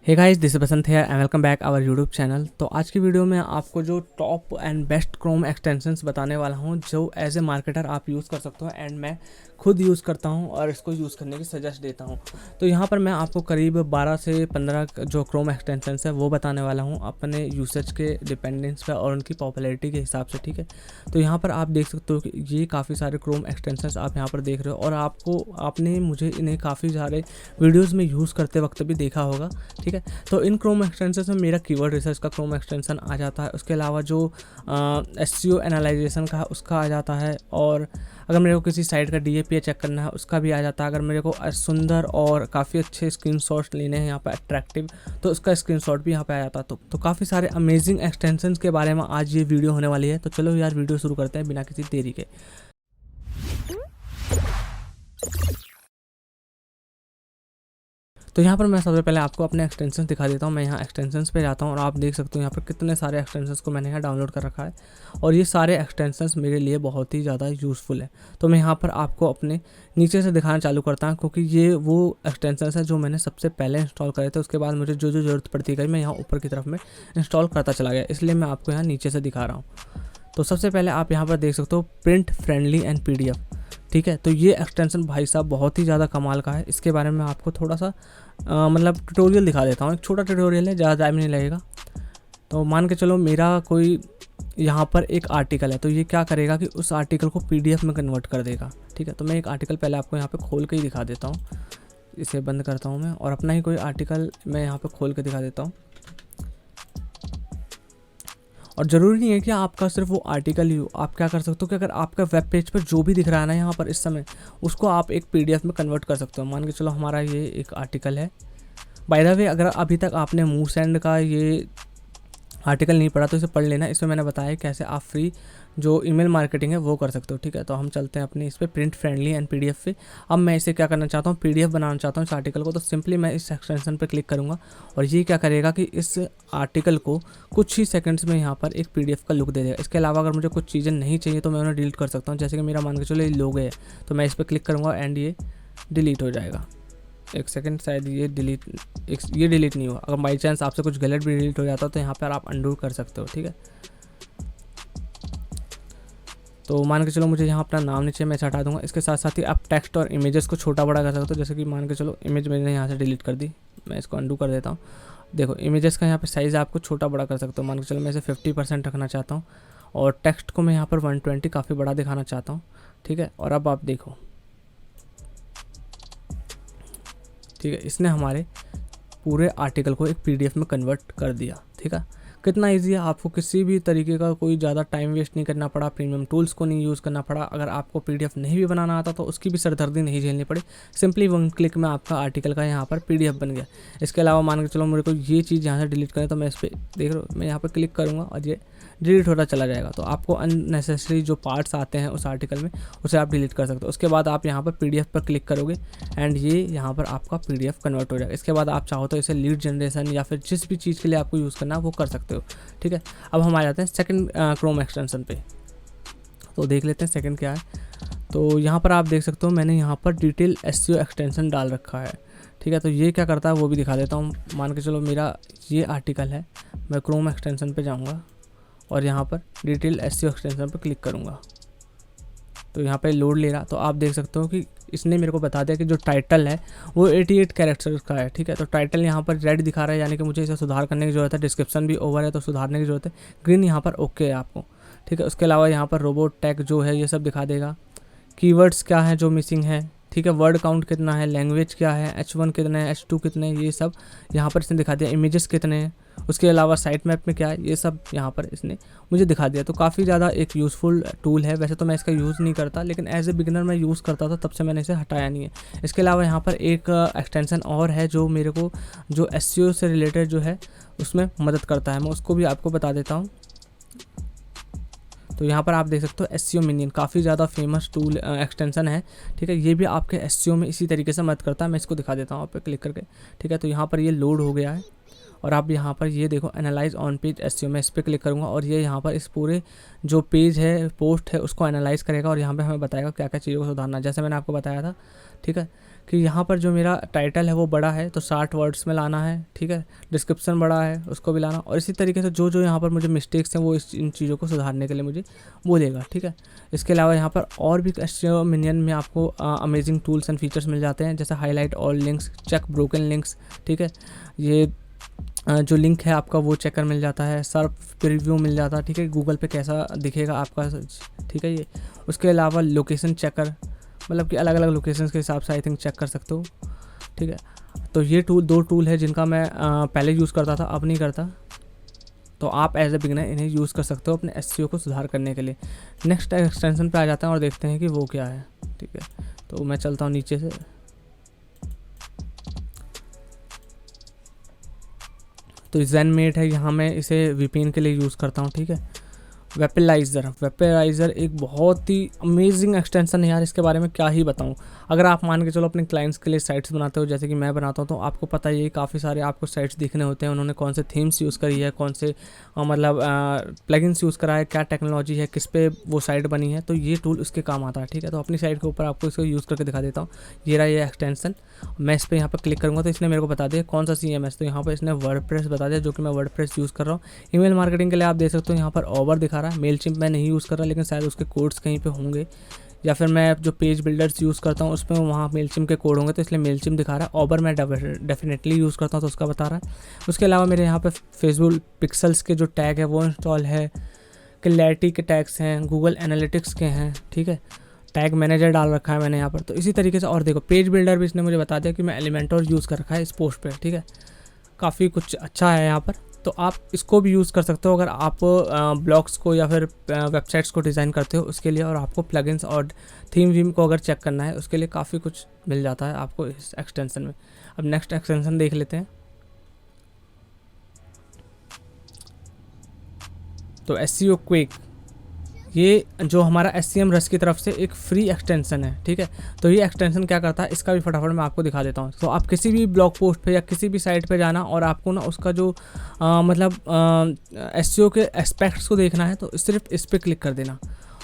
Hey guys, this is Basant here and welcome back our YouTube channel. तो आज की video में आपको जो top and best Chrome extensions बताने वाला हूं जो एज ए मार्केटर आप यूज़ कर सकते हो एंड मैं खुद यूज़ करता हूं और इसको यूज़ करने की सजेस्ट देता हूं। तो यहां पर मैं आपको करीब 12 से 15 जो क्रोम एक्सटेंशंस है वो बताने वाला हूं अपने यूसेज के डिपेंडेंस पे और उनकी पॉपुलैरिटी के हिसाब से, ठीक है। तो यहाँ पर आप देख सकते हो कि ये काफ़ी सारे क्रोम एक्सटेंशंस आप यहाँ पर देख रहे हो और आपने मुझे इन्हें काफ़ी सारे वीडियोज़ में यूज़ करते वक्त भी देखा होगा, ठीक है। तो इन क्रोम एक्सटेंशन में मेरा कीवर्ड रिसर्च का क्रोम एक्सटेंशन आ जाता है। उसके अलावा जो एसईओ एनालाइजेशन का है उसका आ जाता है, और अगर मेरे को किसी साइट का डीएपी चेक करना है उसका भी आ जाता है। अगर मेरे को सुंदर और काफ़ी अच्छे स्क्रीनशॉट्स लेने हैं यहाँ पर अट्रैक्टिव, तो उसका स्क्रीनशॉट भी यहाँ पे आ जाता है। तो काफ़ी सारे अमेजिंग एक्सटेंशंस के बारे में आज ये वीडियो होने वाली है। तो चलो यार, वीडियो शुरू करते हैं बिना किसी देरी के। तो यहाँ पर मैं सबसे पहले आपको अपने एक्सटेंशंस दिखा देता हूँ। मैं यहाँ एक्सटेंशंस पे जाता हूँ और आप देख सकते हो यहाँ पर कितने सारे एक्सटेंशंस को मैंने यहाँ डाउनलोड कर रखा है, और ये सारे एक्सटेंशंस मेरे लिए बहुत ही ज़्यादा यूज़फुल है। तो मैं यहाँ पर आपको अपने नीचे से दिखाना चालू करता हूँ, क्योंकि ये वो एक्सटेंशंस है जो मैंने सबसे पहले इंस्टॉल करे थे। उसके बाद मुझे जो जो ज़रूरत पड़ती गई मैं यहाँ ऊपर की तरफ में इंस्टॉल करता चला गया, इसलिए मैं आपको यहाँ नीचे से दिखा रहा हूँ। तो सबसे पहले आप यहाँ पर देख सकते हो प्रिंट फ्रेंडली एंड PDF, ठीक है। तो ये एक्सटेंशन भाई साहब बहुत ही ज़्यादा कमाल का है। इसके बारे में आपको थोड़ा सा मतलब ट्यूटोरियल दिखा देता हूँ। एक छोटा ट्यूटोरियल है, ज़्यादा टाइम नहीं लगेगा। तो मान के चलो मेरा कोई यहाँ पर एक आर्टिकल है, तो ये क्या करेगा कि उस आर्टिकल को PDF में कन्वर्ट कर देगा, ठीक है। तो मैं एक आर्टिकल पहले आपको यहाँ पे खोल के ही दिखा देता हूँ। इसे बंद करता हूँ मैं और अपना ही कोई आर्टिकल मैं यहाँ पे खोल के दिखा देता हूँ। और ज़रूरी नहीं है कि आपका सिर्फ वो आर्टिकल ही हो। आप क्या कर सकते हो कि अगर आपका वेब पेज पर जो भी दिख रहा है ना यहाँ पर इस समय, उसको आप एक PDF में कन्वर्ट कर सकते हो। मान के चलो हमारा ये एक आर्टिकल है। बाय द वे, अगर अभी तक आपने मूवसेंड का ये आर्टिकल नहीं पढ़ा तो इसे पढ़ लेना। इसमें मैंने बताया कैसे आप फ्री जो ईमेल मार्केटिंग है वो कर सकते हो, ठीक है। तो हम चलते हैं अपने इस पर प्रिंट फ्रेंडली एंड PDF पे। अब मैं इसे क्या करना चाहता हूँ, PDF बनाना चाहता हूँ इस आर्टिकल को। तो सिंपली मैं इस एक्सटेंशन पे क्लिक करूँगा और ये क्या करेगा कि इस आर्टिकल को कुछ ही सेकंड्स में यहाँ पर एक PDF का लुक दे देगा। इसके अलावा अगर मुझे कुछ चीज़ें नहीं चाहिए तो मैं उन्हें डिलीट कर सकता हूँ। जैसे कि मेरा मान के चलो ये लोगो है, तो मैं इस पर क्लिक करूँगा एंड ये डिलीट हो जाएगा। एक सेकंड, शायद ये डिलीट नहीं हुआ। अगर बाई चांस आपसे कुछ गलत भी डिलीट हो जाता तो यहाँ पर आप अंडू कर सकते हो, ठीक है। तो मान के चलो मुझे यहाँ अपना नाम नीचे मैं हटा दूंगा। इसके साथ साथ ही आप टेक्स्ट और इमेजेस को छोटा बड़ा कर सकते हो। जैसे कि मान के चलो इमेज मैंने यहाँ से डिलीट कर दी, मैं इसको अंडू कर देता हूँ। देखो इमेजेस का यहाँ पे साइज़ आपको छोटा बड़ा कर सकते हो। मान के चलो मैं इसे 50% रखना चाहता हूँ और टेक्स्ट को मैं यहाँ पर 120 काफ़ी बड़ा दिखाना चाहता हूँ, ठीक है। और अब आप देखो, ठीक है, इसने हमारे पूरे आर्टिकल को एक PDF में कन्वर्ट कर दिया, ठीक है। कितना इजी है, आपको किसी भी तरीके का कोई ज़्यादा टाइम वेस्ट नहीं करना पड़ा, प्रीमियम टूल्स को नहीं यूज़ करना पड़ा। अगर आपको PDF नहीं भी बनाना आता तो उसकी भी सरदर्दी नहीं झेलनी पड़ी। सिंपली 1 क्लिक में आपका आर्टिकल का यहाँ पर PDF बन गया। इसके अलावा मान के चलो मेरे को ये चीज़ यहाँ से डिलीट करें, तो मैं इस पर देख रहा हूँ, मैं यहाँ पर क्लिक करूँगा और ये डिलीट होता चला जाएगा। तो आपको अननेसेसरी जो पार्ट्स आते हैं उस आर्टिकल में उसे आप डिलीट कर सकते हो। उसके बाद आप यहाँ पर PDF पर क्लिक करोगे एंड ये यहाँ पर आपका PDF कन्वर्ट हो जाएगा। इसके बाद आप चाहो तो इसे लीड जनरेशन या फिर जिस भी चीज़ के लिए आपको यूज़ करना है वो कर सकते हो, ठीक है। अब हम आ जाते हैं सेकंड क्रोम एक्सटेंशन पे। तो देख लेते हैं सेकंड क्या है। तो यहाँ पर आप देख सकते हो मैंने यहाँ पर डिटेल SEO एक्सटेंशन डाल रखा है, ठीक है। तो ये क्या करता है वो भी दिखा देता हूँ। मान के चलो मेरा ये आर्टिकल है, मैं क्रोम एक्सटेंशन पे जाऊँगा और यहाँ पर डिटेल SEO एक्सटेंशन पर क्लिक करूँगा। तो यहाँ पे लोड ले रहा, तो आप देख सकते हो कि इसने मेरे को बता दिया कि जो टाइटल है वो 88 कैरेक्टर्स का है, ठीक है। तो टाइटल यहाँ पर रेड दिखा रहा है, यानी कि मुझे इसे सुधार करने की ज़रूरत है। डिस्क्रिप्शन भी ओवर है तो सुधारने की ज़रूरत है। ग्रीन यहाँ पर ओके है आपको, ठीक है। उसके अलावा यहाँ पर रोबोट टैग जो है ये सब दिखा देगा। कीवर्ड्स क्या है जो मिसिंग है, ठीक है। वर्ड काउंट कितना है, लैंग्वेज क्या है, H1 कितने हैं, H2 कितने हैं, ये सब यहाँ पर इसने दिखा दिया। इमेजेस कितने हैं, उसके अलावा साइट मैप में क्या है, ये सब यहाँ पर इसने मुझे दिखा दिया। तो काफ़ी ज़्यादा एक यूज़फुल टूल है। वैसे तो मैं इसका यूज़ नहीं करता, लेकिन एज ए बिगिनर मैं यूज़ करता था, तब से मैंने इसे हटाया नहीं है। इसके अलावा यहाँ पर एक एक्सटेंशन और है जो मेरे को जो SEO से रिलेटेड जो है उसमें मदद करता है, मैं उसको भी आपको बता देता हूँ। तो यहाँ पर आप देख सकते हो SEO मिनियन, काफ़ी ज़्यादा फेमस टूल एक्सटेंशन है, ठीक है। ये भी आपके SEO में इसी तरीके से मदद करता है। मैं इसको दिखा देता हूँ आप पे क्लिक करके, ठीक है। तो यहाँ पर ये लोड हो गया है और आप यहाँ पर ये देखो एनालाइज ऑन पेज SEO, मैं इस पर क्लिक करूँगा और ये यहाँ पर इस पूरे जो पेज है पोस्ट है उसको एनालाइज करेगा और यहाँ पे हमें बताएगा क्या क्या चीज़ों को सुधारना है। जैसे मैंने आपको बताया था, ठीक है, कि यहाँ पर जो मेरा टाइटल है वो बड़ा है तो 60 वर्ड्स में लाना है, ठीक है। डिस्क्रिप्शन बड़ा है उसको भी लाना, और इसी तरीके से जो जो यहाँ पर मुझे मिस्टेक्स हैं वो इन चीज़ों को सुधारने के लिए मुझे बोलेगा, ठीक है। इसके अलावा यहाँ पर और भी SEO मिनियन में आपको अमेजिंग टूल्स एंड फीचर्स मिल जाते हैं, जैसे highlight all links, check broken links, ठीक है। ये जो लिंक है आपका वो चेकर मिल जाता है, सर्फ प्रीव्यू मिल जाता है, ठीक है, गूगल पे कैसा दिखेगा आपका, ठीक है। ये उसके अलावा लोकेशन चेकर, मतलब कि अलग अलग लोकेशंस के हिसाब से आई थिंक चेक कर सकते हो, ठीक है। तो ये दो टूल है जिनका मैं पहले यूज़ करता था, अब नहीं करता। तो आप एज ए बिगिनर इन्हें यूज़ कर सकते हो अपने SEO को सुधार करने के लिए। नेक्स्ट एक्सटेंशन पे आ जाते हैं और देखते हैं कि वो क्या है, ठीक है। तो मैं चलता हूँ नीचे से। तो ज़ेनमेट है, यहाँ मैं इसे VPN के लिए यूज़ करता हूँ, ठीक है। वेपराइज़र एक बहुत ही अमेजिंग एक्सटेंशन है यार, इसके बारे में क्या ही बताऊं। अगर आप मान के चलो अपने क्लाइंट्स के लिए साइट्स बनाते हो, जैसे कि मैं बनाता हूं, तो आपको पता ही है काफ़ी सारे आपको साइट्स देखने होते हैं, उन्होंने कौन से थीम्स यूज़ करी है, कौन से मतलब प्लगइन्स यूज़ करा है, क्या टेक्नोलॉजी है, किस पे वो साइट बनी है। तो ये टूल उसके काम आता है, ठीक है। तो अपनी साइट के ऊपर आपको इसको यूज़ करके दिखा देता हूँ। ये रहा ये एक्सटेंशन, मैं इस पर यहाँ पर क्लिक करूँगा तो इसने मेरे को बता दिया कौन सा CMS। तो यहाँ पर इसने वर्डप्रेस बता दिया, जो कि मैं वर्डप्रेस यूज़ कर रहा हूँ। ईमेल मार्केटिंग के लिए आप देख सकते हो यहाँ पर ओवर दिखा रहा है। मेलचिम्प मैं नहीं यूज़ कर रहा, लेकिन शायद उसके कोड्स कहीं पे होंगे, या फिर मैं जो पेज बिल्डर्स यूज़ करता हूँ उसमें वहाँ मेलचिम्प के कोड होंगे, तो इसलिए मेलचिम्प दिखा रहा है। ओवर मैं डेफिनेटली यूज़ करता हूँ तो उसका बता रहा है। उसके अलावा मेरे यहाँ पे फेसबुक पिक्सल्स के जो टैग है वो इंस्टॉल है, क्लैरिटी के टैग्स हैं, गूगल एनालिटिक्स के हैं, ठीक है। टैग मैनेजर डाल रखा है मैंने यहाँ पर। तो इसी तरीके से और देखो पेज बिल्डर भी इसने मुझे बता दिया कि मैं एलिमेंटोर यूज़ कर रखा है इस पोस्ट पे, ठीक है। काफ़ी कुछ अच्छा है यहाँ पर, तो आप इसको भी यूज़ कर सकते हो अगर आप ब्लॉग्स को या फिर वेबसाइट्स को डिज़ाइन करते हो उसके लिए, और आपको प्लगइन्स और थीम वीम को अगर चेक करना है उसके लिए काफ़ी कुछ मिल जाता है आपको इस एक्सटेंशन में। अब नेक्स्ट एक्सटेंशन देख लेते हैं। तो SEO क्विक, ये जो हमारा SEM रस की तरफ से एक फ्री एक्सटेंशन है, ठीक है। तो ये एक्सटेंशन क्या करता है इसका भी फटाफट मैं आपको दिखा देता हूँ। तो आप किसी भी ब्लॉग पोस्ट पे या किसी भी साइट पे जाना और आपको ना उसका जो मतलब SEO के एस्पेक्ट्स को देखना है तो सिर्फ इस पर क्लिक कर देना,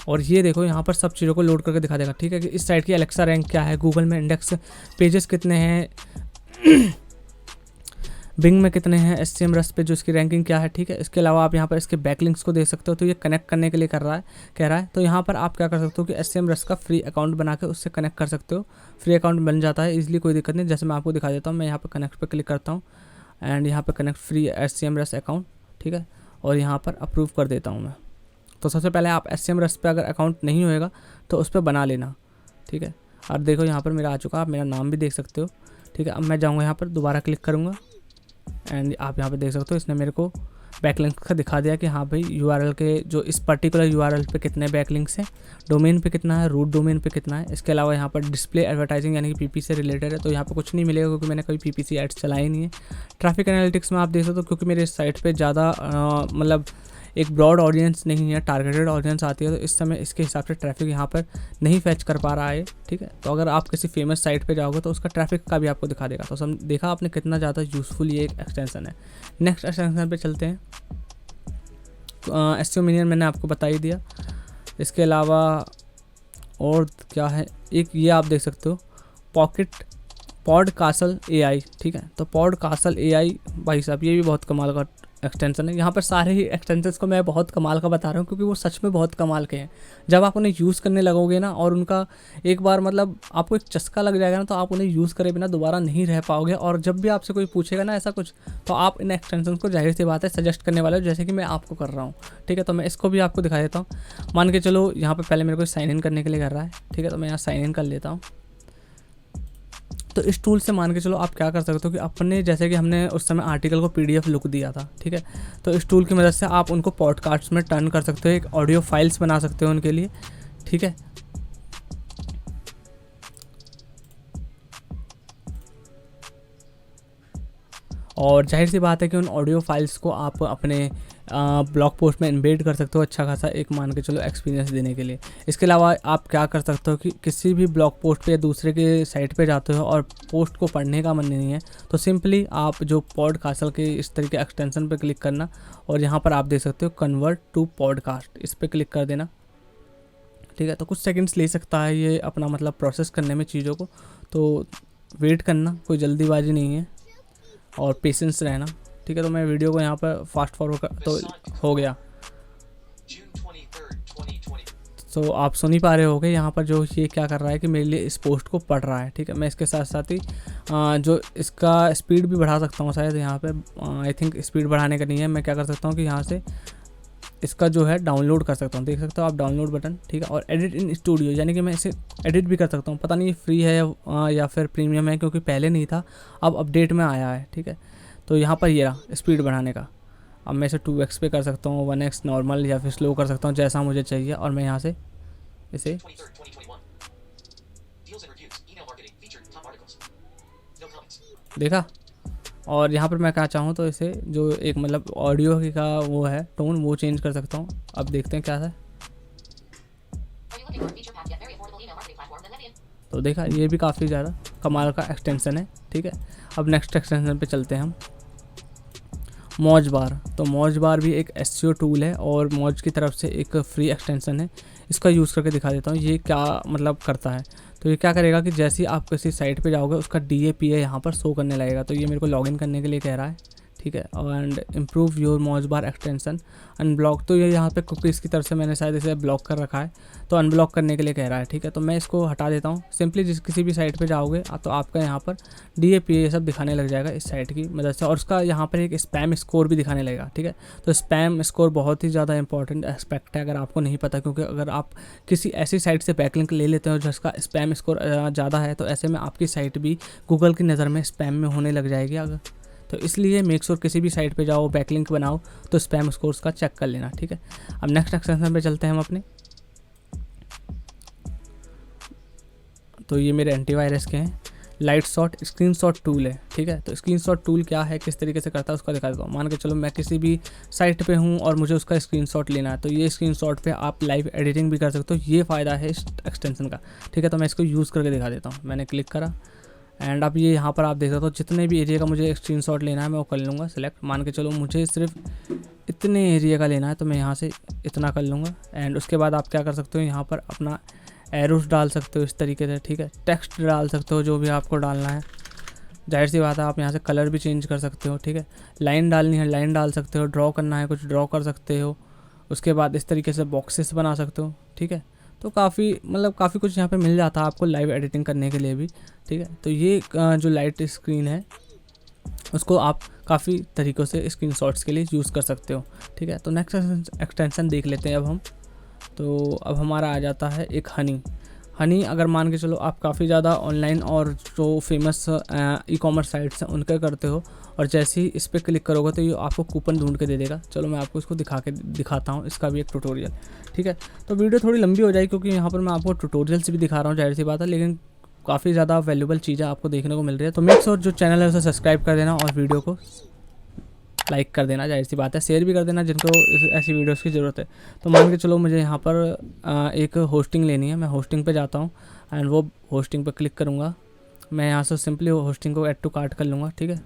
और ये देखो यहाँ पर सब चीज़ों को लोड करके दिखा देगा, ठीक है। कि इस साइट की एलेक्सा रैंक क्या है, गूगल में इंडेक्स पेजेस कितने हैं, बिंग में कितने हैं, SEM रस पे जो इसकी रैंकिंग क्या है, ठीक है। इसके अलावा आप यहाँ पर इसके बैकलिंक्स को देख सकते हो। तो ये कनेक्ट करने के लिए कह रहा है। तो यहाँ पर आप क्या कर सकते हो कि SEM रस का फ्री अकाउंट बना के उससे कनेक्ट कर सकते हो। फ्री अकाउंट बन जाता है इजीली, कोई दिक्कत नहीं। जैसे मैं आपको दिखा देता हूँ, मैं यहाँ पर कनेक्ट पर क्लिक करता हूँ एंड यहाँ पर कनेक्ट फ्री SEM रस अकाउंट, ठीक है, और यहाँ पर अप्रूव कर देता हूँ मैं। तो सबसे पहले आप SEM रस पे अगर अकाउंट नहीं होएगा तो उस पर बना लेना, ठीक है। और देखो यहाँ पर मेरा आ चुका, आप मेरा नाम भी देख सकते हो, ठीक है। अब मैं जाऊँगा यहाँ पर, दोबारा क्लिक करूँगा एंड आप यहाँ पे देख सकते हो इसने मेरे को बैकलिंक का दिखा दिया कि हाँ भाई URL के जो इस पर्टिकुलर URL पे कितने बैकलिंक्स हैं, डोमेन पे कितना है, रूट डोमेन पे कितना है। इसके अलावा यहाँ पर डिस्प्ले एडवर्टाइजिंग यानी कि PP से रिलेटेड है, तो यहाँ पे कुछ नहीं मिलेगा क्योंकि मैंने कभी PPC एड्स चलाई नहीं है। ट्रैफिक एनालिटिक्स में आप देख सकते हो क्योंकि मेरे साइट पर ज़्यादा मतलब एक ब्रॉड ऑडियंस नहीं है, टारगेटेड ऑडियंस आती है, तो इस समय इसके हिसाब से ट्रैफिक यहाँ पर नहीं फैच कर पा रहा है, ठीक है। तो अगर आप किसी फेमस साइट पे जाओगे तो उसका ट्रैफिक का भी आपको दिखा देगा। तो सब देखा आपने कितना ज़्यादा यूज़फुल ये एक एक्सटेंशन है। नेक्स्ट एक्सटेंशन पे चलते हैं। तो SEO मिनियन मैंने आपको बता ही दिया। इसके अलावा और क्या है, एक ये आप देख सकते हो पॉडकासल AI, ठीक है। तो पॉडकासल AI भाई साहब ये भी बहुत कमाल का एक्सटेंशन है। यहाँ पर सारे ही एक्सटेंशंस को मैं बहुत कमाल का बता रहा हूँ क्योंकि वो सच में बहुत कमाल के हैं। जब आप उन्हें यूज़ करने लगोगे ना और उनका एक बार मतलब आपको एक चस्का लग जाएगा ना, तो आप उन्हें यूज़ करे बिना दोबारा नहीं रह पाओगे। और जब भी आपसे कोई पूछेगा ना ऐसा कुछ, तो आप इन एक्सटेंशंस को जाहिर सी बात है सजेस्ट करने वाले हो, जैसे कि मैं आपको कर रहा हूँ, ठीक है। तो मैं इसको भी आपको दिखा देता हूँ। मान के चलो यहाँ पर पहले मेरे को साइन इन करने के लिए कर रहा है, ठीक है। तो मैं यहाँ साइन इन कर लेता हूँ। तो इस टूल से मान के चलो आप क्या कर सकते हो कि अपने जैसे कि हमने उस समय आर्टिकल को PDF लुक दिया था, ठीक है। तो इस टूल की मदद से आप उनको पॉडकास्ट में टर्न कर सकते हो, एक ऑडियो फाइल्स बना सकते हो उनके लिए, ठीक है। और जाहिर सी बात है कि उन ऑडियो फाइल्स को आप अपने ब्लॉग पोस्ट में इम्बेड कर सकते हो अच्छा खासा एक मान के चलो एक्सपीरियंस देने के लिए। इसके अलावा आप क्या कर सकते हो कि किसी भी ब्लॉग पोस्ट पे या दूसरे के साइट पे जाते हो और पोस्ट को पढ़ने का मन नहीं है, तो सिंपली आप जो पॉडकास्ट के इस तरीके एक्सटेंशन पे क्लिक करना और यहाँ पर आप देख सकते हो कन्वर्ट टू पॉडकास्ट, इस पर क्लिक कर देना, ठीक है। तो कुछ सेकंड्स ले सकता है ये अपना मतलब प्रोसेस करने में चीज़ों को। तो वेट करना, कोई जल्दीबाजी नहीं है और पेशेंस रहना, ठीक है। तो मैं वीडियो को यहाँ पर फास्ट फॉरवर्ड कर तो हो गया। तो आप सुन ही पा रहे होगे यहाँ पर जो ये क्या कर रहा है कि मेरे लिए इस पोस्ट को पढ़ रहा है, ठीक है। मैं इसके साथ साथ ही जो इसका स्पीड भी बढ़ा सकता हूँ शायद यहाँ पे। आई थिंक स्पीड बढ़ाने का नहीं है, मैं क्या कर सकता हूँ कि यहाँ से इसका जो है डाउनलोड कर सकता हूँ, देख सकते हो आप डाउनलोड बटन, ठीक है। और एडिट इन स्टूडियो, यानी कि मैं इसे एडिट भी कर सकता हूँ। पता नहीं ये फ्री है या फिर प्रीमियम है, क्योंकि पहले नहीं था, अब अपडेट में आया है, ठीक है। तो यहाँ पर ये रहा स्पीड बढ़ाने का। अब मैं इसे 2x पे कर सकता हूँ, 1x नॉर्मल या फिर स्लो कर सकता हूँ, जैसा मुझे चाहिए। और मैं यहाँ से इसे देखा। और यहाँ पर मैं क्या चाहूँ तो इसे जो एक मतलब ऑडियो का वो है टोन, वो चेंज कर सकता हूँ। अब देखते हैं क्या है। तो देखा, ये भी काफ़ी ज़्यादा कमाल का एक्सटेंशन है, ठीक है। अब नेक्स्ट एक्सटेंशन पे चलते हैं हम, मौज बार। तो मौज बार भी एक एसईओ टूल है और मौज की तरफ से एक फ्री एक्सटेंशन है। इसका यूज़ करके दिखा देता हूँ ये क्या मतलब करता है। तो ये क्या करेगा कि जैसे ही आप किसी साइट पे जाओगे उसका DAPA यहाँ पर शो करने लगेगा। तो ये मेरे को लॉगिन करने के लिए कह रहा है, ठीक है। एंड इम्प्रूव योर मौज बार एक्सटेंशन अनब्लॉक। तो ये यहाँ पे कुकीज़ की तरफ से मैंने शायद इसे ब्लॉक कर रखा है, तो अनब्लॉक करने के लिए कह रहा है, ठीक है। तो मैं इसको हटा देता हूँ। सिंपली किसी भी साइट पे जाओगे तो आपका यहाँ पर DAPA ये सब दिखाने लग जाएगा इस साइट की मदद से। और उसका यहाँ पर एक स्पैम स्कोर भी दिखाने लगेगा, ठीक है। तो स्पैम स्कोर बहुत ही ज़्यादा इंपॉर्टेंट एस्पेक्ट है, अगर आपको नहीं पता, क्योंकि अगर आप किसी ऐसी साइट से बैकलिंक ले लेते हो जिसका स्पैम स्कोर ज़्यादा है, तो ऐसे में आपकी साइट भी गूगल की नज़र में स्पैम में होने लग जाएगी। अगर तो इसलिए मेक श्योर किसी भी साइट पे जाओ, बैकलिंक बनाओ, तो स्पैम स्कोर्स का चेक कर लेना, ठीक है। अब नेक्स्ट एक्सटेंशन पे चलते हैं हम अपने। तो ये मेरे एंटीवायरस के हैं, लाइट शॉट स्क्रीनशॉट टूल है, ठीक है। तो स्क्रीनशॉट टूल क्या है, किस तरीके से करता है, उसका दिखा देता हूँ। मान के चलो मैं किसी भी साइट पे हूँ और मुझे उसका स्क्रीनशॉट लेना है, तो ये स्क्रीनशॉट पे आप लाइव एडिटिंग भी कर सकते हो। ये फ़ायदा है इस एक्सटेंशन का, ठीक है। तो मैं इसको यूज़ करके दिखा देता हूँ। मैंने क्लिक करा एंड अब ये यहाँ पर आप देख सकते हो जितने भी एरिया का मुझे स्क्रीनशॉट लेना है मैं वो कर लूँगा सेलेक्ट। मान के चलो मुझे सिर्फ इतने एरिया का लेना है, तो मैं यहाँ से इतना कर लूँगा। एंड उसके बाद आप क्या कर सकते हो, यहाँ पर अपना एरोस डाल सकते हो इस तरीके से, ठीक है। टेक्स्ट डाल सकते हो जो भी आपको डालना है, जाहिर सी बात है। आप यहाँ से कलर भी चेंज कर सकते हो, ठीक है। लाइन डालनी है लाइन डाल सकते हो, ड्रॉ करना है कुछ ड्रॉ कर सकते हो। उसके बाद इस तरीके से बॉक्सेस बना सकते हो, ठीक है। तो काफ़ी कुछ यहाँ पे मिल जाता है आपको लाइव एडिटिंग करने के लिए भी, ठीक है। तो ये जो लाइट स्क्रीन है उसको आप काफ़ी तरीक़ों से स्क्रीनशॉट्स के लिए यूज़ कर सकते हो, ठीक है। तो नेक्स्ट एक्सटेंशन देख लेते हैं अब हम। तो अब हमारा आ जाता है एक हनी। अगर मान के चलो आप काफ़ी ज़्यादा ऑनलाइन और जो फेमस ई-कॉमर्स साइट्स हैं उनका करते हो, और जैसे ही इस पर क्लिक करोगे तो ये आपको कूपन ढूंढ के दे देगा। चलो मैं आपको इसको दिखाता हूँ, इसका भी एक ट्यूटोरियल, ठीक है। तो वीडियो थोड़ी लंबी हो जाएगी क्योंकि यहाँ पर मैं आपको ट्यूटोरियल्स भी दिखा रहा हूँ, जाहिर सी बात है, लेकिन काफ़ी ज़्यादा वैल्यूबल चीज़ें आपको देखने को मिल रही है। तो मेक श्योर जो चैनल है उसे सब्सक्राइब कर देना और वीडियो को लाइक कर देना, जाहिर सी बात है, शेयर भी कर देना जिनको ऐसी वीडियोस की ज़रूरत है। तो मान के चलो मुझे यहाँ पर एक होस्टिंग लेनी है, मैं होस्टिंग पे जाता हूँ एंड वो होस्टिंग पे क्लिक करूँगा। मैं यहाँ से सिंपली होस्टिंग को ऐड टू कार्ट कर लूँगा, ठीक है।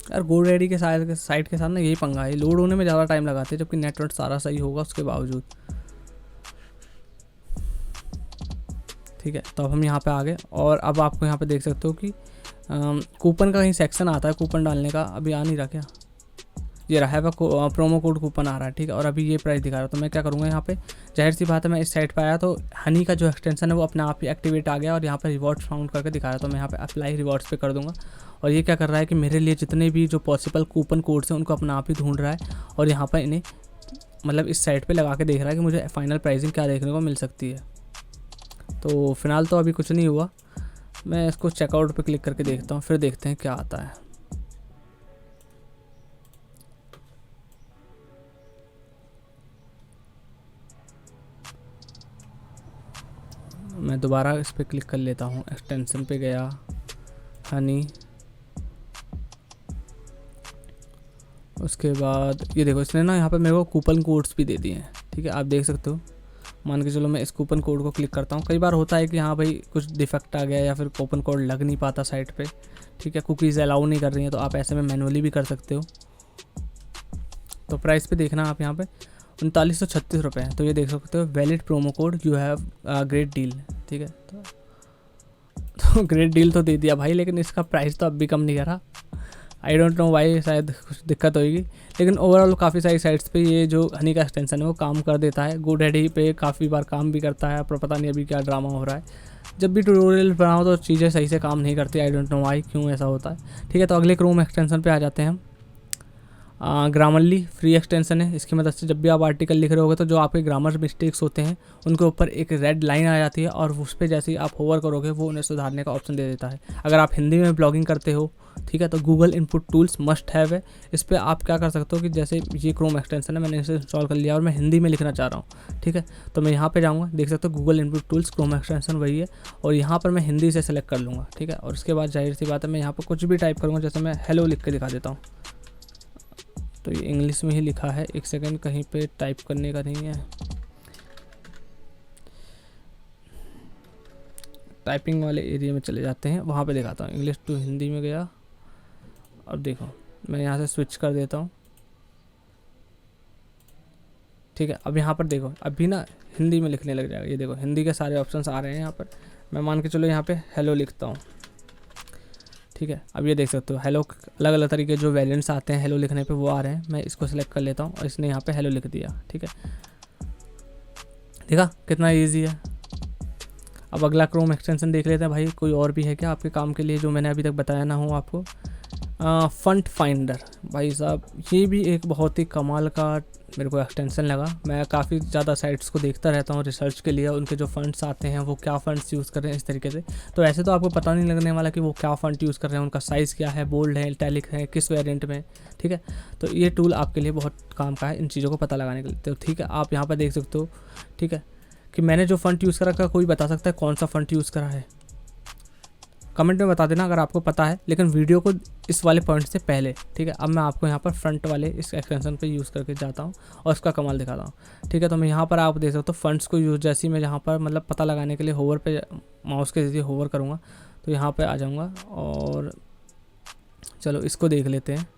यार GoDaddy के साइट के साथ ना यही पंगा है, लोड होने में ज़्यादा टाइम लगाते हैं, जबकि नेटवर्क सारा सही होगा उसके बावजूद, ठीक है। तो अब हम यहाँ पे आ गए और अब आपको यहाँ पे देख सकते हो कि कूपन का कहीं सेक्शन आता है कूपन डालने का, अभी आ नहीं रहा क्या, ये रहा है वह प्रोमो कोड कूपन आ रहा है, ठीक है। और अभी ये प्राइस दिखा रहा है। तो मैं क्या करूँगा यहाँ पे, जाहिर सी बात है मैं इस साइट पे आया तो हनी का जो एक्सटेंशन है वो अपने आप ही एक्टिवेट आ गया और यहाँ पर रिवॉर्ड्स फाउंड करके दिखा रहा है। तो मैं यहाँ पे अप्लाई रिवॉर्ड्स पे कर दूँगा और ये क्या कर रहा है कि मेरे लिए जितने भी जो पॉसिबल कूपन कोड्स हैं उनको अपना आप ही ढूंढ रहा है और यहाँ पर इन्हें मतलब इस साइट पर लगा के देख रहा है कि मुझे फाइनल प्राइसिंग क्या देखने को मिल सकती है। तो फिलहाल तो अभी कुछ नहीं हुआ, मैं इसको चेकआउट पे क्लिक करके देखता हूँ, फिर देखते हैं क्या आता है। मैं दोबारा इस पर क्लिक कर लेता हूँ, एक्सटेंशन पे गया, हनी, उसके बाद ये देखो इसने ना यहाँ पे मेरे को कूपन कोड्स भी दे दिए हैं, ठीक है। आप देख सकते हो, मान के चलो मैं इस कूपन कोड को क्लिक करता हूँ। कई बार होता है कि हाँ भाई कुछ डिफेक्ट आ गया या फिर कूपन कोड लग नहीं पाता साइट पे, ठीक है, कुकीज़ अलाउ नहीं कर रही हैं, तो आप ऐसे में मैनुअली भी कर सकते हो। तो प्राइस पे देखना आप यहाँ पे 3936 रुपये है। तो ये देख सकते हो valid promo code you have great deal, ठीक है। तो ग्रेट डील तो दे दिया भाई, लेकिन इसका प्राइस तो अब भी कम नहीं करा। आई डोंट नो वाई, शायद कुछ दिक्कत होगी, लेकिन ओवरऑल काफ़ी सारी साइट्स पे ये जो हनी का एक्सटेंशन है वो काम कर देता है। GoDaddy पे काफ़ी बार काम भी करता है, पर पता नहीं अभी क्या ड्रामा हो रहा है। जब भी ट्यूटोरियल बनाओ तो चीज़ें सही से काम नहीं करती, आई डोंट नो वाई, क्यों ऐसा होता है। ठीक है, तो अगले क्रोम एक्सटेंशन पे आ जाते हैं हम। ग्रामरली फ्री एक्सटेंशन है, इसकी मदद से जब भी आप आर्टिकल लिख रहे होगे तो जो आपके ग्रामर मिस्टेक्स होते हैं उनके ऊपर एक रेड लाइन आ जाती है, और उस पर जैसे ही आप होवर करोगे वो उन्हें सुधारने का ऑप्शन दे देता है। अगर आप हिंदी में ब्लॉगिंग करते हो, ठीक है, तो Google input tools must have है। इस पर आप क्या कर सकते हो कि जैसे ये क्रोम एक्सटेंशन है, मैंने इसे इंस्टॉल कर लिया और मैं हिंदी में लिखना चाह रहा हूँ, ठीक है, तो मैं यहाँ पे जाऊँगा, देख सकते हो Google input tools Chrome extension वही है, और यहाँ पर मैं हिंदी से सेलेक्ट कर लूँगा, ठीक है। और उसके बाद जाहिर सी बात है मैं यहाँ पर कुछ भी टाइप करूँगा, जैसे मैं हेलो लिख के दिखा देता हूँ। तो ये इंग्लिश में ही लिखा है, एक सेकंड, कहीं पे टाइप करने का नहीं है। टाइपिंग वाले एरिया में चले जाते हैं, वहाँ पे दिखाता हूँ। इंग्लिश टू हिंदी में गया, अब देखो मैं यहाँ से स्विच कर देता हूँ, ठीक है। अब यहाँ पर देखो अभी ना हिंदी में लिखने लग जाएगा, ये देखो हिंदी के सारे ऑप्शंस आ रहे हैं यहाँ पर। मैं मान के चलो यहाँ पे हेलो लिखता हूँ, ठीक है। अब ये देख सकते हो हेलो, अलग अलग तरीके जो वेरिएंट्स आते हैं हेलो लिखने पे वो आ रहे हैं। मैं इसको सिलेक्ट कर लेता हूँ और इसने यहाँ पे हेलो लिख दिया, ठीक है। देखा कितना इजी है। अब अगला क्रोम एक्सटेंशन देख लेते हैं भाई, कोई और भी है क्या आपके काम के लिए जो मैंने अभी तक बताया ना हो आपको। फंट फाइंडर, भाई साहब ये भी एक बहुत ही कमाल का मेरे को एक्सटेंशन लगा। मैं काफ़ी ज़्यादा साइट्स को देखता रहता हूँ रिसर्च के लिए, उनके जो फंड्स आते हैं वो क्या फंड्स यूज़ कर रहे हैं इस तरीके से। तो ऐसे तो आपको पता नहीं लगने वाला कि वो क्या फंड यूज़ कर रहे हैं, उनका साइज़ क्या है, बोल्ड है, इटैलिक है, किस वेरिएंट में, ठीक है। तो ये टूल आपके लिए बहुत काम का है इन चीज़ों को पता लगाने के लिए। तो ठीक है, आप यहाँ पर देख सकते हो, ठीक है, कि मैंने जो फ़ंट यूज़ करा, कोई बता सकता है कौन सा फ़ंट यूज़ करा है? कमेंट में बता देना अगर आपको पता है, लेकिन वीडियो को इस वाले पॉइंट से पहले, ठीक है। अब मैं आपको यहाँ पर फ्रंट वाले इस एक्सटेंशन पे यूज़ करके जाता हूँ और इसका कमाल दिखाता हूँ, ठीक है। तो मैं यहाँ पर आप देख सकते हो फंड्स को यूज़, जैसे ही मैं यहाँ पर मतलब पता लगाने के लिए होवर पे माउस के जरिए होवर करूँगा तो यहाँ पर आ जाऊँगा, और चलो इसको देख लेते हैं।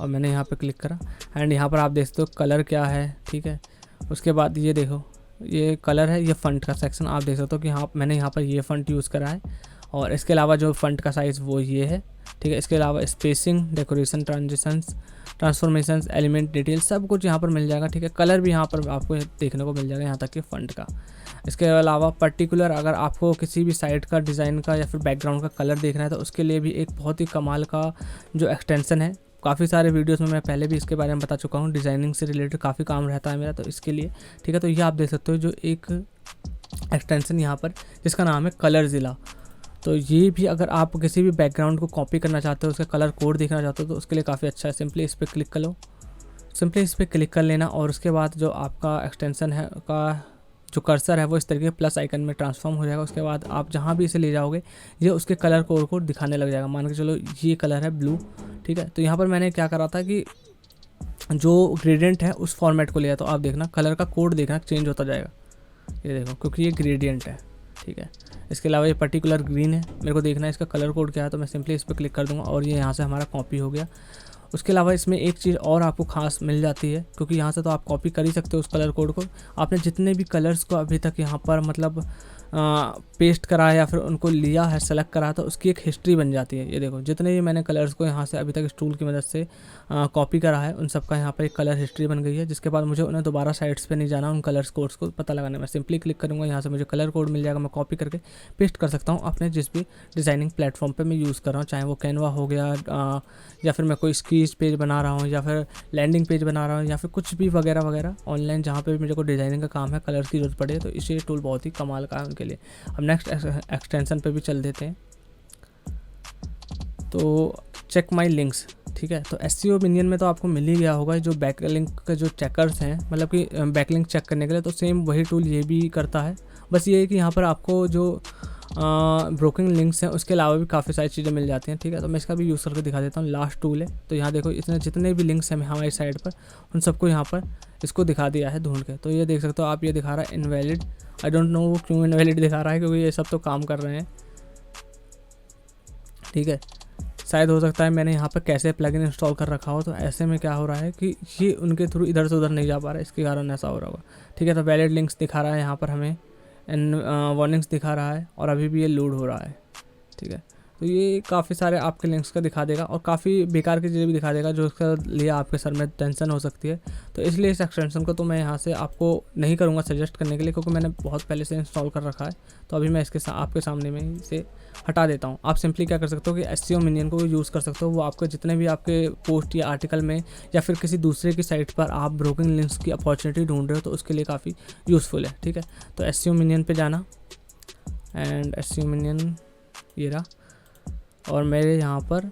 और मैंने यहाँ पर क्लिक करा एंड यहाँ पर आप देख सकते हो कलर क्या है, ठीक है। उसके बाद ये देखो ये कलर है, ये फ़ंट का सेक्शन आप देख सकते हो कि हाँ मैंने यहाँ पर ये फ़ंट यूज़ करा है। और इसके अलावा जो फ़ंट का साइज़ वो ये है, ठीक है। इसके अलावा spacing, decoration, transitions, transformations, element detail सब कुछ यहाँ पर मिल जाएगा, ठीक है। कलर भी यहाँ पर आपको देखने को मिल जाएगा, यहाँ तक कि फ़ंट का। इसके अलावा पर्टिकुलर अगर आपको किसी भी साइट का डिज़ाइन का या फिर बैकग्राउंड का कलर देखना है तो उसके लिए भी एक बहुत ही कमाल का जो एक्सटेंशन है। काफ़ी सारे वीडियोस में मैं पहले भी इसके बारे में बता चुका हूँ, डिज़ाइनिंग से रिलेटेड काफ़ी काम रहता है मेरा, तो इसके लिए, ठीक है। तो ये आप देख सकते हो जो एक एक्सटेंशन यहाँ पर जिसका नाम है कलरजिला। तो ये भी अगर आप किसी भी बैकग्राउंड को कॉपी करना चाहते हो, उसका कलर कोड देखना चाहते हो तो उसके लिए काफ़ी अच्छा है। सिंपली इस पर क्लिक कर लो, सिंपली इस पर क्लिक कर लेना, और उसके बाद जो आपका एक्सटेंशन है का जो कर्सर है वो इस तरीके प्लस आइकन में ट्रांसफॉर्म हो जाएगा। उसके बाद आप जहाँ भी इसे ले जाओगे ये उसके कलर कोड को दिखाने लग जाएगा। मान के चलो ये कलर है ब्लू, ठीक है। तो यहाँ पर मैंने क्या करा था कि जो ग्रेडियंट है उस फॉर्मेट को लिया, तो आप देखना कलर का कोड देखना चेंज होता जाएगा, ये देखो, क्योंकि ये ग्रेडियंट है, ठीक है। इसके अलावा ये पर्टिकुलर ग्रीन है, मेरे को देखना है इसका कलर कोड क्या है, तो मैं सिंपली इस पर क्लिक कर दूँगा और ये यहाँ से हमारा कॉपी हो गया। उसके अलावा इसमें एक चीज़ और आपको खास मिल जाती है, क्योंकि यहाँ से तो आप कॉपी कर ही सकते हो उस कलर कोड को। आपने जितने भी कलर्स को अभी तक यहाँ पर मतलब पेस्ट करा है या फिर उनको लिया है, सेलेक्ट करा, तो उसकी एक हिस्ट्री बन जाती है। ये देखो जितने भी मैंने कलर्स को यहाँ से अभी तक इस टूल की मदद से कॉपी करा है उन सबका यहाँ पर एक कलर हिस्ट्री बन गई है, जिसके बाद मुझे उन्हें दोबारा साइट्स पे नहीं जाना उन कलर्स कोड्स को पता लगाने में। सिंपली क्लिक करूँगा, यहाँ से मुझे कलर कोड मिल जाएगा, मैं कॉपी करके पेस्ट कर सकता हूँ अपने जिस भी डिज़ाइनिंग प्लेटफॉर्म पर मैं यूज़ कर रहा हूँ, चाहे वो कैनवा हो गया या फिर मैं कोई स्कीज पेज बना रहा हूँ या फिर लैंडिंग पेज बना रहा हूँ या फिर कुछ भी वगैरह वगैरह ऑनलाइन जहाँ पे भी मुझे को डिज़ाइनिंग का काम है, कलर्स की जरूरत पड़े, तो इसे टूल बहुत ही कमाल का है उनके लिए। अब नेक्स्ट एक्सटेंशन पे भी चल देते हैं। तो चेक माई लिंक्स, ठीक है। तो एसईओ मिनियन में तो आपको मिल ही गया होगा जो बैकलिंक के जो चेकर्स हैं, मतलब कि बैकलिंक चेक करने के लिए, तो सेम वही टूल ये भी करता है। बस ये है कि यहाँ पर आपको जो ब्रोकिंग लिंक्स हैं उसके अलावा भी काफ़ी सारी चीज़ें मिल जाती हैं, ठीक है। तो मैं इसका भी यूज़ करके दिखा देता हूँ। लास्ट टूल है, तो यहाँ देखो इसने जितने भी लिंक्स हैं हमारी साइड पर उन सबको यहाँ पर इसको दिखा दिया है ढूंढ के। तो ये देख सकते हो आप, ये दिखा रहा है इनवैलिड। आई डोंट नो वो क्यों इनवैलिड दिखा रहा है, क्योंकि ये सब तो काम कर रहे हैं, ठीक है। शायद हो सकता है मैंने यहाँ पर कैसे प्लगइन इंस्टॉल कर रखा हो, तो ऐसे में क्या हो रहा है कि ये उनके थ्रू इधर से उधर नहीं जा पा रहा है, इसके कारण ऐसा हो रहा होगा। ठीक है, तो वैलिड लिंक्स दिखा रहा है यहाँ पर हमें, एंड वार्निंग्स दिखा रहा है, और अभी भी ये लोड हो रहा है। ठीक है, तो ये काफ़ी सारे आपके लिंक्स का दिखा देगा और काफ़ी बेकार की चीज़ें भी दिखा देगा, जो इसका लिए आपके सर में टेंशन हो सकती है। तो इसलिए इस एक्सटेंशन को तो मैं यहाँ से आपको नहीं करूँगा सजेस्ट करने के लिए, क्योंकि मैंने बहुत पहले से इंस्टॉल कर रखा है। तो अभी मैं इसके आपके सामने में इसे हटा देता हूँ। आप सिंपली क्या कर सकते हो कि SEO मिनियन को यूज़ कर सकते हो। वो आपके जितने भी आपके पोस्ट या आर्टिकल में या फिर किसी दूसरे की साइट पर आप ब्रोकिंग लिंक्स की अपॉर्चुनिटी ढूंढ रहे हो, तो उसके लिए काफ़ी यूज़फुल है। ठीक है, तो SEO मिनियन पे जाना, एंड SEO मिनियन ये रहा, और मेरे यहाँ पर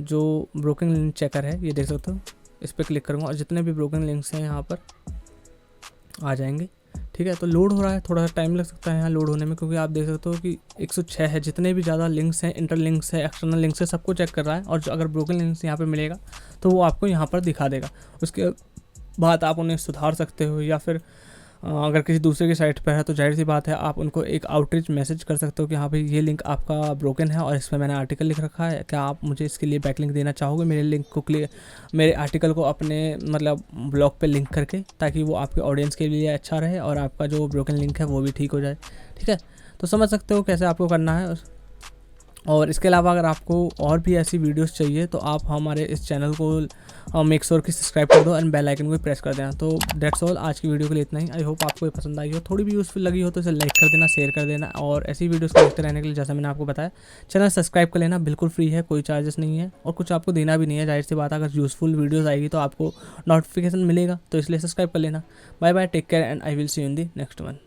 जो ब्रोकिंग लिंक चेकर है ये देख सकते हो, इस पर क्लिक करूँगा और जितने भी ब्रोकिंग लिंक्स हैं यहाँ पर आ जाएंगे। ठीक है, तो लोड हो रहा है, थोड़ा सा टाइम लग सकता है यहाँ लोड होने में, क्योंकि आप देख सकते हो कि 106 है। जितने भी ज़्यादा लिंक्स हैं, इंटर लिंक्स है, एक्सटर्नल लिंक्स है, सबको चेक कर रहा है। और जो अगर ब्रोकन लिंक्स यहाँ पे मिलेगा तो वो आपको यहाँ पर दिखा देगा। उसके बाद आप उन्हें सुधार सकते हो, या फिर अगर किसी दूसरे की साइट पर है तो जाहिर सी बात है आप उनको एक आउटरीच मैसेज कर सकते हो कि हाँ भाई ये लिंक आपका ब्रोकन है और इसमें मैंने आर्टिकल लिख रखा है, क्या आप मुझे इसके लिए बैकलिंक देना चाहोगे मेरे लिंक को मेरे आर्टिकल को अपने मतलब ब्लॉग पे लिंक करके, ताकि वो आपके ऑडियंस के लिए अच्छा रहे और आपका जो ब्रोकन लिंक है वो भी ठीक हो जाए। ठीक है, तो समझ सकते हो कैसे आपको करना है। और इसके अलावा अगर आपको और भी ऐसी वीडियोस चाहिए तो आप हमारे इस चैनल को मेक श्योर कि सब्सक्राइब कर दो एंड बेल आइकन को भी प्रेस कर देना। तो दैट्स ऑल, आज की वीडियो के लिए इतना ही। आई होप आपको ये पसंद आई हो, थोड़ी भी यूज़फुल लगी हो तो इसे लाइक कर देना, शेयर कर देना, और ऐसी वीडियोस को देखते रहने के लिए जैसा मैंने आपको बताया चैनल सब्सक्राइब कर लेना, बिल्कुल फ्री है, कोई चार्जेस नहीं है और कुछ आपको देना भी नहीं है। जाहिर सी बात है अगर यूज़फुल वीडियोज़ आएगी तो आपको नोटिफिकेशन मिलेगा, तो इसलिए सब्सक्राइब कर लेना। Bye bye, take care and I will see you in the next one.